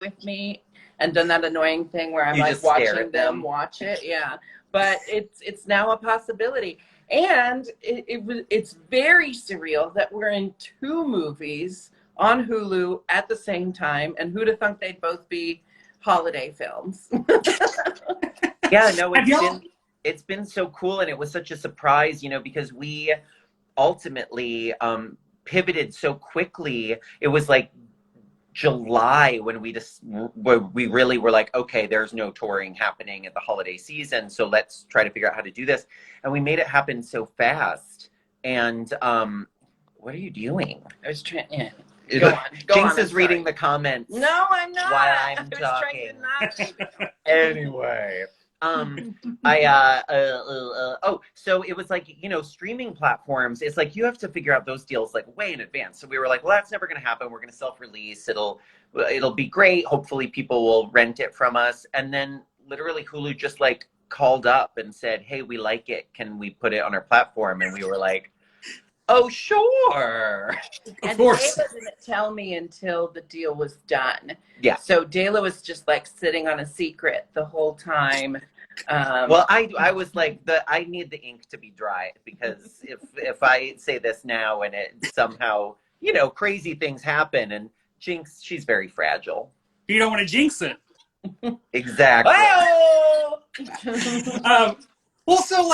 with me and done that annoying thing where I'm You like just stare watching at them. watch it. Yeah, but it's now a possibility, and it's very surreal that we're in two movies on Hulu at the same time, and who'd have thunk they'd both be holiday films? Yeah, no, Have y'all? it's been so cool, and it was such a surprise, because we ultimately pivoted so quickly. It was like July when we really were like, okay, there's no touring happening at the holiday season, so let's try to figure out how to do this. And we made it happen so fast. And what are you doing? I was trying. Yeah. Go on. Jinkx is reading the comments. No, I'm not. While I'm I was talking. trying to not. Anyway. So it was like, streaming platforms, it's like you have to figure out those deals like way in advance. So we were like, well, that's never going to happen. We're going to self-release. It'll be great. Hopefully people will rent it from us. And then literally Hulu just like called up and said, hey, we like it. Can we put it on our platform? And we were like, oh, sure. Of course. Dayla didn't tell me until the deal was done. Yeah. So Dayla was just like sitting on a secret the whole time. Well, I was like, I need the ink to be dry, because if I say this now and it somehow, crazy things happen, and Jinkx, she's very fragile. You don't want to jinx it. Exactly. Well, so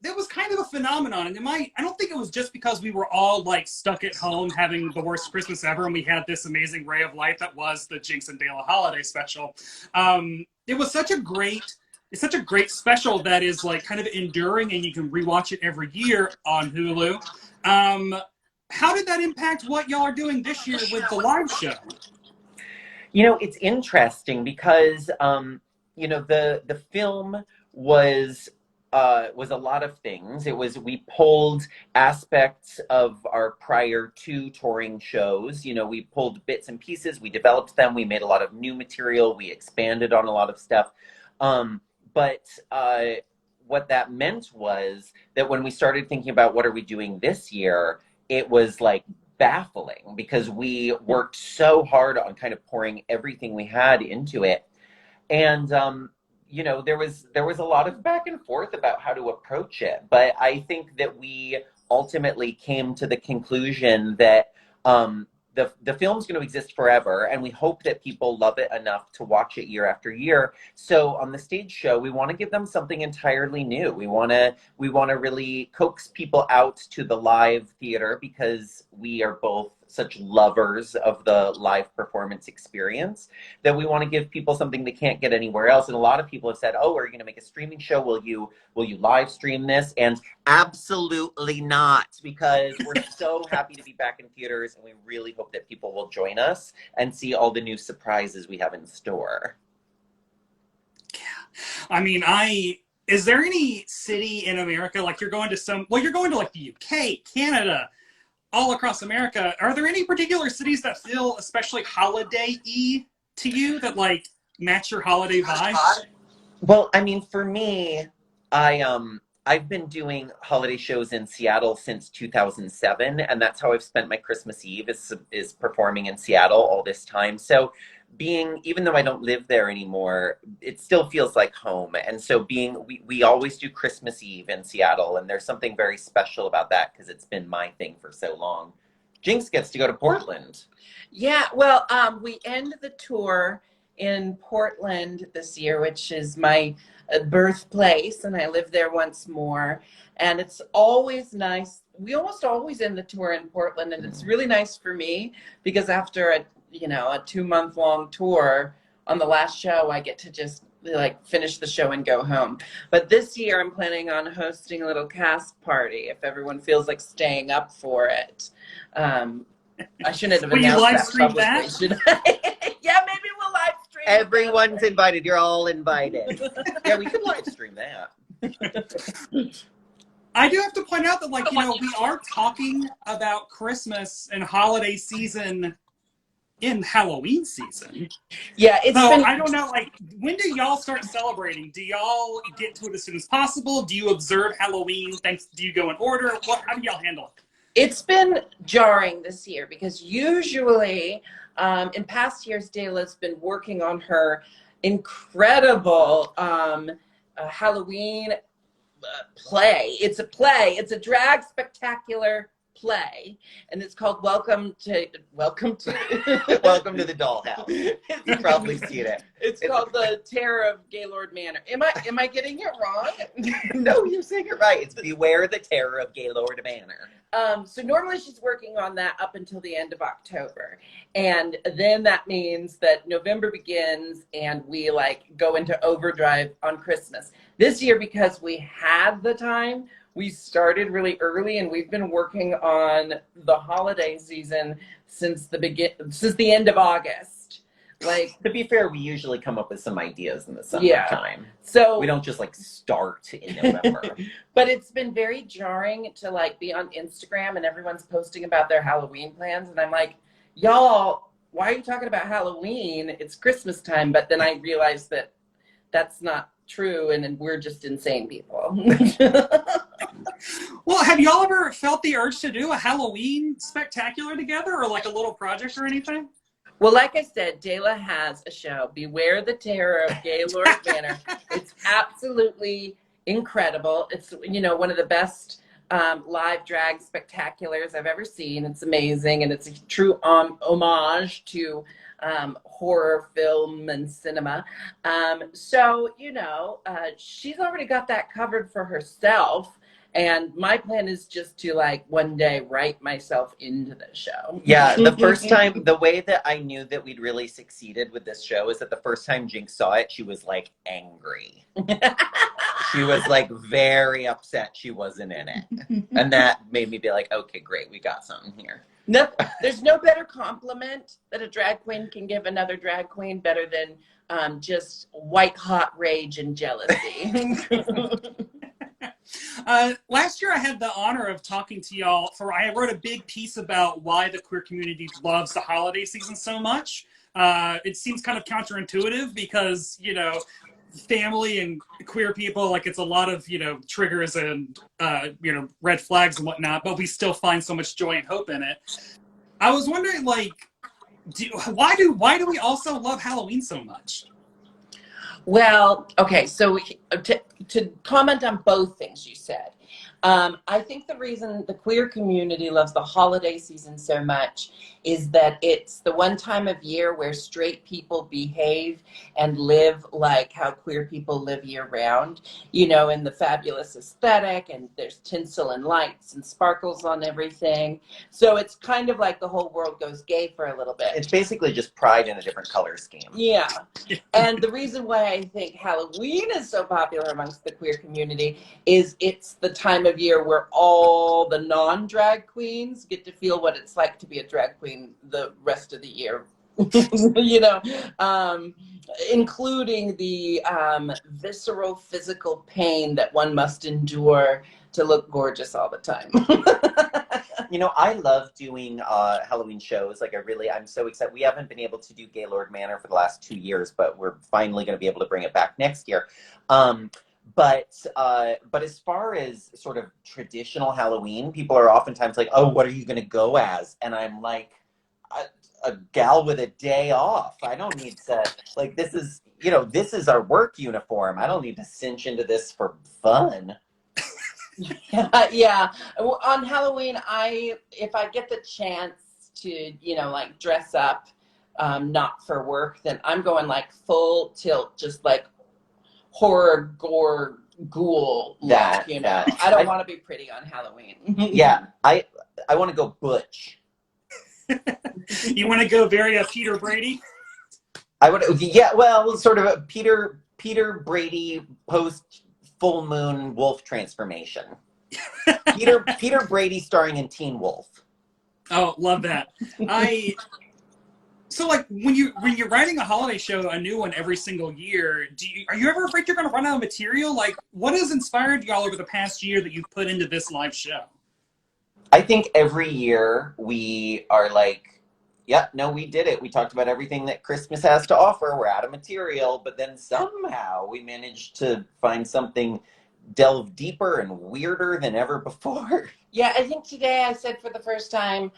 there was kind of a phenomenon, and I don't think it was just because we were all like stuck at home having the worst Christmas ever, and we had this amazing ray of light that was the Jinkx and Dayla holiday special. It was such a great special that is like kind of enduring, and you can rewatch it every year on Hulu. How did that impact what y'all are doing this year with the live show? It's interesting because the film was a lot of things. We pulled aspects of our prior two touring shows. We pulled bits and pieces, we developed them, we made a lot of new material, we expanded on a lot of stuff. But what that meant was that when we started thinking about what are we doing this year, it was like baffling, because we worked so hard on kind of pouring everything we had into it. And there was a lot of back and forth about how to approach it. But I think that we ultimately came to the conclusion that the film's going to exist forever, and we hope that people love it enough to watch it year after year. So on the stage show, we want to give them something entirely new. We want to really coax people out to the live theater, because we are both such lovers of the live performance experience, that we want to give people something they can't get anywhere else. And a lot of people have said, oh, are you going to make a streaming show? Will you live stream this? And absolutely not, because we're so happy to be back in theaters, and we really hope that people will join us and see all the new surprises we have in store. Yeah. I mean, is there any city in America, like you're going to like the UK, Canada, all across America, are there any particular cities that feel especially holiday-y to you, that like match your holiday vibe? Well, I mean, for me, I've been doing holiday shows in Seattle since 2007, and that's how I've spent my Christmas Eve, is performing in Seattle all this time. So even though I don't live there anymore, it still feels like home. And so we always do Christmas Eve in Seattle, and there's something very special about that, because it's been my thing for so long. Jinkx gets to go to Portland. Yeah, well, we end the tour in Portland this year, which is my birthplace, and I live there once more. And it's always nice. We almost always end the tour in Portland, and it's really nice for me, because after a 2-month-long tour, on the last show, I get to just like finish the show and go home. But this year I'm planning on hosting a little cast party if everyone feels like staying up for it. I shouldn't have announced live that stream publicly, that? should I? Yeah, maybe we'll live stream. Everyone's invited. You're all invited. Yeah, we can live stream that. I do have to point out that, like, we are talking about Christmas and holiday season in Halloween season. Yeah, I don't know, like, when do y'all start celebrating? Do y'all get to it as soon as possible? Do you observe Halloween? Do you go in order? How do y'all handle it? It's been jarring this year, because usually In past years, Dayla's been working on her incredible Halloween play. It's a play. It's a drag spectacular play, and it's called Welcome to Welcome to the Dollhouse. You probably seen it. It's called The Terror of Gaylord Manor. Am I getting it wrong? No, you're saying it right. It's Beware the Terror of Gaylord Manor. So normally she's working on that up until the end of October. And then that means that November begins and we like go into overdrive on Christmas. This year, because we had the time, we started really early and we've been working on the holiday season since the end of August. Like, to be fair, we usually come up with some ideas in the summertime. So we don't just like start in November. But it's been very jarring to like be on Instagram and everyone's posting about their Halloween plans. And I'm like, y'all, why are you talking about Halloween? It's Christmas time. But then I realized that that's not true. And we're just insane people. Well, have y'all ever felt the urge to do a Halloween spectacular together or like a little project or anything? Well, like I said, Dayla has a show, Beware the Terror of Gaylord Manor. It's absolutely incredible. It's, you know, one of the best live drag spectaculars I've ever seen. It's amazing, and it's a true homage to horror film and cinema. So, you know, she's already got that covered for herself. And my plan is just to like one day write myself into the show. Yeah, the first time, the way that I knew that we'd really succeeded with this show is that the first time Jinkx saw it, she was like angry. She was like very upset she wasn't in it. And that made me be like, okay, great, we got something here. No, there's no better compliment that a drag queen can give another drag queen better than just white hot rage and jealousy. Last year I had the honor of talking to y'all I wrote a big piece about why the queer community loves the holiday season so much. It seems kind of counterintuitive because, you know, family and queer people, like it's a lot of, you know, triggers and, you know, red flags and whatnot, but we still find so much joy and hope in it. I was wondering, like, why do we also love Halloween so much? Well, okay, so to comment on both things you said, I think the reason the queer community loves the holiday season so much is that it's the one time of year where straight people behave and live like how queer people live year round, you know, in the fabulous aesthetic, and there's tinsel and lights and sparkles on everything. So it's kind of like the whole world goes gay for a little bit. It's basically just pride in a different color scheme. Yeah. And the reason why I think Halloween is so popular amongst the queer community is it's the time of year where all the non-drag queens get to feel what it's like to be a drag queen the rest of the year. You know, including the visceral physical pain that one must endure to look gorgeous all the time. You know, I love doing Halloween shows. Like, I'm so excited. We haven't been able to do Gaylord Manor for the last 2 years, but we're finally going to be able to bring it back next year. But as far as sort of traditional Halloween, people are oftentimes like, oh, what are you going to go as? And I'm like, a gal with a day off. I don't need to, like, this is, you know, this is our work uniform. I don't need to cinch into this for fun. Yeah. On Halloween, if I get the chance to, you know, like dress up, not for work, then I'm going like full tilt, just like horror, gore, ghoul look, you know. I don't want to be pretty on Halloween. Yeah, I want to go butch. You want to go very Peter Brady? I would, yeah. Well, sort of a Peter Brady post full moon wolf transformation. Peter Brady starring in Teen Wolf. Oh, love that. So like when you're writing a holiday show, a new one every single year, are you ever afraid you're going to run out of material? Like, what has inspired y'all over the past year that you've put into this live show? I think every year we are like, yeah, no, we did it. We talked about everything that Christmas has to offer. We're out of material, but then somehow we managed to find something delve deeper and weirder than ever before. Yeah, I think today I said for the first time,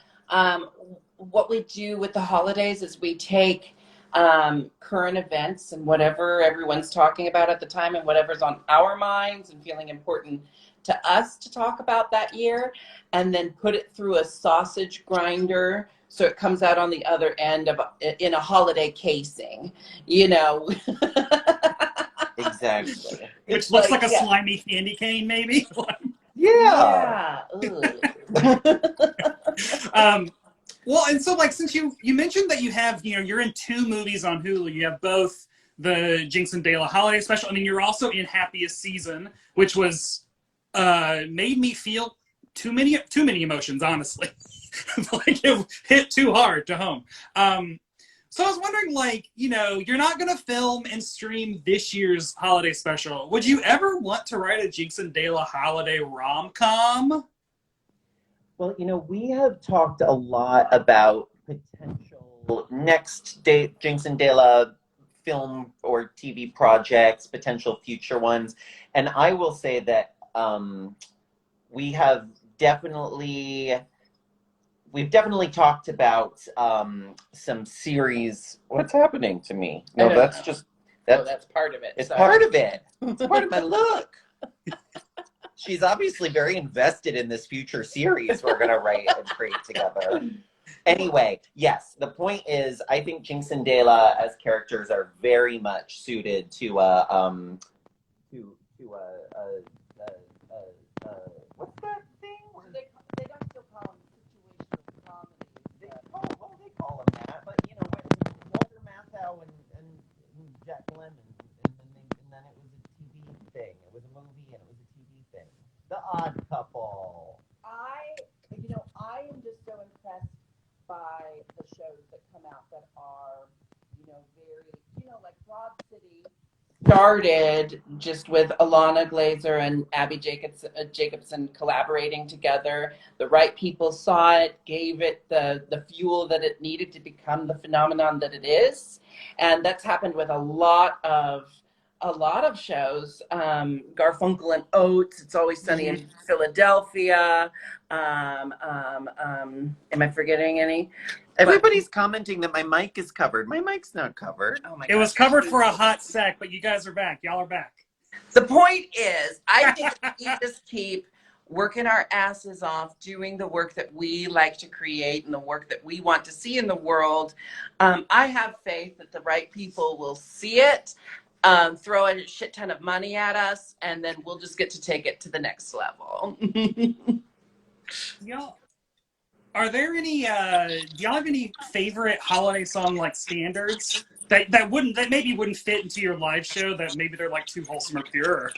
what we do with the holidays is we take current events and whatever everyone's talking about at the time and whatever's on our minds and feeling important to us to talk about that year, and then put it through a sausage grinder so it comes out on the other end of in a holiday casing, you know. Exactly. Which It's looks like a yeah. slimy candy cane, maybe. Yeah. Well, and so like since you mentioned that you have, you're in 2 movies on Hulu. You have both the Jinx and Dela holiday special. I mean, you're also in Happiest Season, which was made me feel too many emotions, honestly. Like it hit too hard to home. So I was wondering, like, you're not going to film and stream this year's holiday special. Would you ever want to write a Jinx and Dela holiday rom-com? Well, we have talked a lot about potential next date Jinx and Dela film or TV projects, potential future ones. And I will say that we have we've definitely talked about some series. What's happening to me? No, that's know. just That's part of it. it's Sorry. part of it. It's part of my look. She's obviously very invested in this future series we're gonna write and create together. Anyway, yes, the point is, I think Jinx and Dela as characters are very much suited to what's that thing? They don't still call them situational comedies. They call them that, but when Walter Matthau and Jack Lemmon, and then it was a TV thing. It was a movie and it was a TV thing. The Odd Couple. I am just so impressed by the shows that come out that are, very, like Broad City started just with Alana Glazer and Abby Jacobson collaborating together. The right people saw it, gave it the fuel that it needed to become the phenomenon that it is, and that's happened with a lot of shows. Garfunkel and Oates, It's Always Sunny in Philadelphia. Am I forgetting any? Everybody's commenting that my mic is covered. My mic's not covered. Oh my It was covered for a hot sec, but you guys are back. Y'all are back. The point is, I think if we just keep working our asses off, doing the work that we like to create and the work that we want to see in the world, I have faith that the right people will see it, throw a shit ton of money at us, and then we'll just get to take it to the next level. Y'all, are there any? Do y'all have any favorite holiday song like standards that maybe wouldn't fit into your live show? That maybe they're like too wholesome or pure.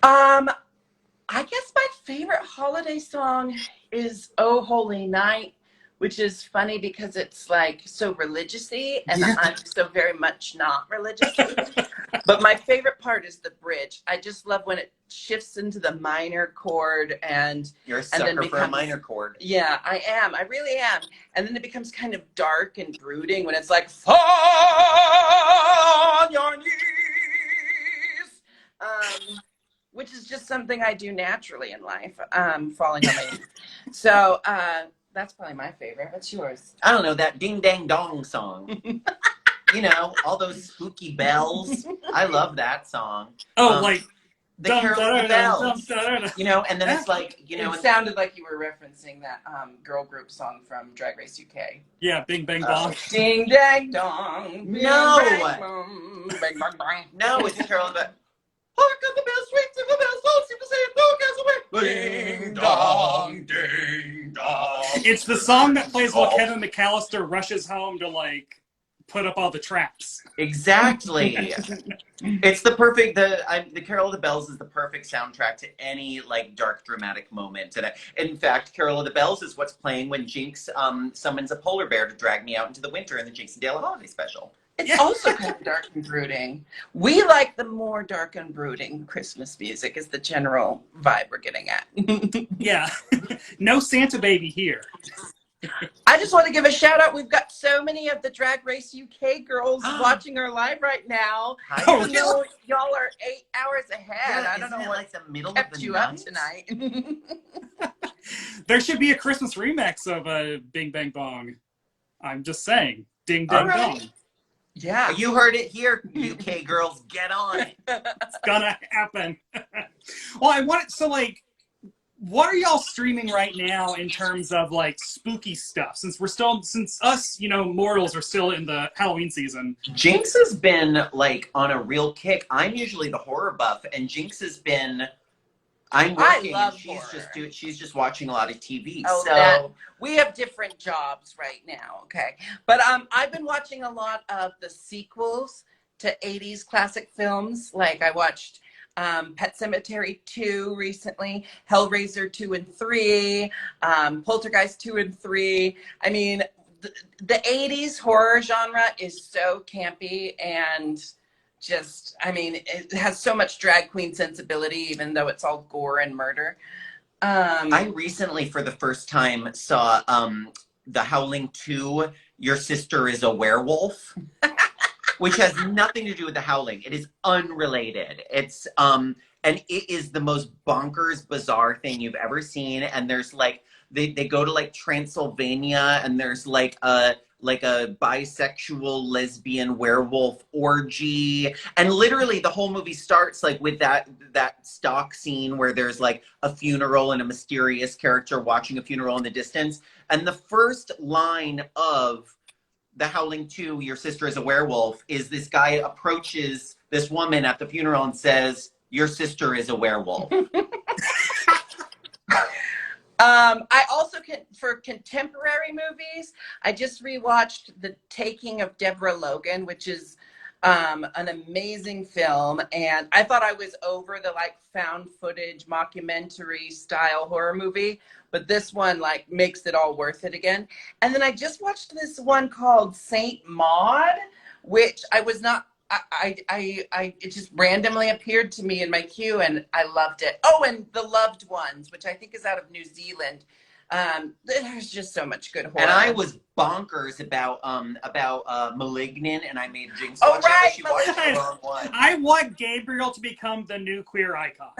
I guess my favorite holiday song is "Oh Holy Night," which is funny because it's like so religious-y, and I'm so very much not religious. But my favorite part is the bridge. I just love when it shifts into the minor chord and You're a sucker for a minor chord. Yeah, I am. I really am. And then it becomes kind of dark and brooding when it's like, fall on your knees. Which is just something I do naturally in life, falling on my knees. So that's probably my favorite. What's yours? I don't know, that ding dang dong song. All those spooky bells. I love that song. Oh, like the Carol of the Bells. And then it's like, it sounded like you were referencing that girl group song from Drag Race UK. Yeah, Bing Bang Bong. Ding dang dong. No. Bang, bong, bang, bang, bang. No, it's Carol of the Hark up the bells, sweet the bells, don't seem to say it, no gas away. Ding dong, ding dong. It's the song that plays while Kevin McAllister rushes home to put up all the traps. Exactly. It's the perfect. The Carol of the Bells is the perfect soundtrack to any dark dramatic moment. And in fact, Carol of the Bells is what's playing when Jinx summons a polar bear to drag me out into the winter in the Jinx and Dale holiday special. It's also kind of dark and brooding. We like the more dark and brooding Christmas music is the general vibe we're getting at. Yeah. No Santa baby here. I just want to give a shout out. We've got so many of the Drag Race UK girls watching our live right now. Oh, you know, y'all are 8 hours ahead. Yeah, I don't know what what the middle kept of the you night? up tonight. There should be a Christmas remix of Bing Bang Bong. I'm just saying. Ding All ding right. dong. Yeah. You heard it here, UK girls. Get on it. It's gonna happen. Well, I want it, so like, what are y'all streaming right now in terms of like spooky stuff? Since us, mortals are still in the Halloween season. Jinkx has been like on a real kick. I'm usually the horror buff, and Jinkx has been. I'm working, love and she's horror. she's just watching a lot of TV. Oh, so we have different jobs right now, okay? But I've been watching a lot of the sequels to 80s classic films. Like I watched Pet Sematary 2 recently, Hellraiser 2 and 3, Poltergeist 2 and 3. I mean, the 80s horror genre is so campy and just, I mean, it has so much drag queen sensibility, even though it's all gore and murder. I recently, for the first time, saw The Howling 2, Your Sister is a Werewolf, which has nothing to do with The Howling. It is unrelated. It's and it is the most bonkers, bizarre thing you've ever seen. And there's like they go to like Transylvania, and there's like a bisexual lesbian werewolf orgy, and literally the whole movie starts like with that stock scene where there's like a funeral and a mysterious character watching a funeral in the distance, and the first line of The Howling 2, Your Sister is a Werewolf, is this guy approaches this woman at the funeral and says, your sister is a werewolf. I also for contemporary movies, I just rewatched The Taking of Deborah Logan, which is an amazing film. And I thought I was over the like found footage mockumentary style horror movie, but this one like makes it all worth it again. And then I just watched this one called Saint Maud, which I was not, it just randomly appeared to me in my queue and I loved it. Oh, and The Loved Ones, which I think is out of New Zealand. There's just so much good horror. And I was bonkers about Malignant, and I made Jinkx Oh, watch right, it, but she watched the wrong one. I want Gabriel to become the new queer icon.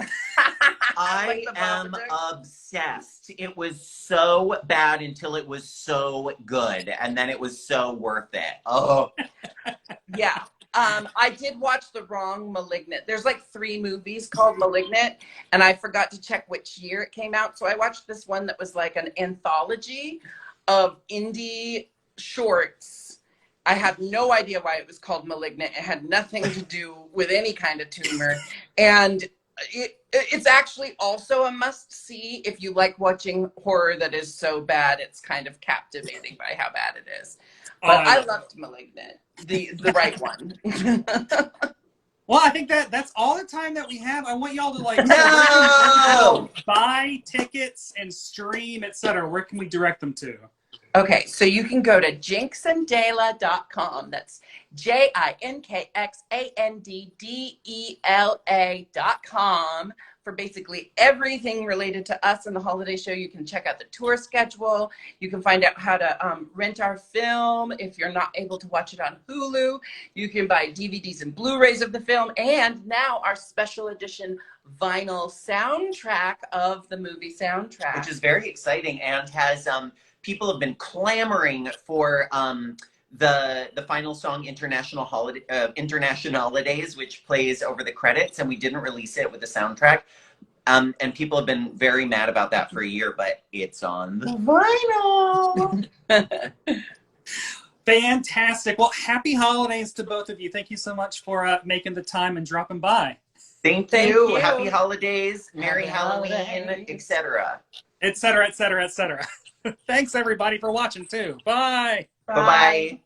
I am obsessed. It was so bad until it was so good, and then it was so worth it. Oh. Yeah. I did watch the wrong Malignant. There's like 3 movies called Malignant, and I forgot to check which year it came out. So I watched this one that was like an anthology of indie shorts. I have no idea why it was called Malignant. It had nothing to do with any kind of tumor. And it's actually also a must-see if you like watching horror that is so bad it's kind of captivating by how bad it is. But I loved Malignant, the right one. Well, I think that's all the time that we have. I want y'all to like buy tickets and stream, etc. Where can we direct them to? Okay, so you can go to jinkxandela.com. That's jinkxandela.com for basically everything related to us and the holiday show. You can check out the tour schedule. You can find out how to rent our film if you're not able to watch it on Hulu. You can buy DVDs and Blu-rays of the film, and now our special edition vinyl soundtrack of the movie soundtrack. Which is very exciting and has people have been clamoring for the final song International Holidays, which plays over the credits, and we didn't release it with the soundtrack. And people have been very mad about that for a year, but it's on the vinyl. Fantastic. Well, happy holidays to both of you. Thank you so much for making the time and dropping by. Thank you. Happy holidays, Merry Halloween, etc. Etc., etc., etc. Thanks, everybody, for watching, too. Bye. Bye-bye.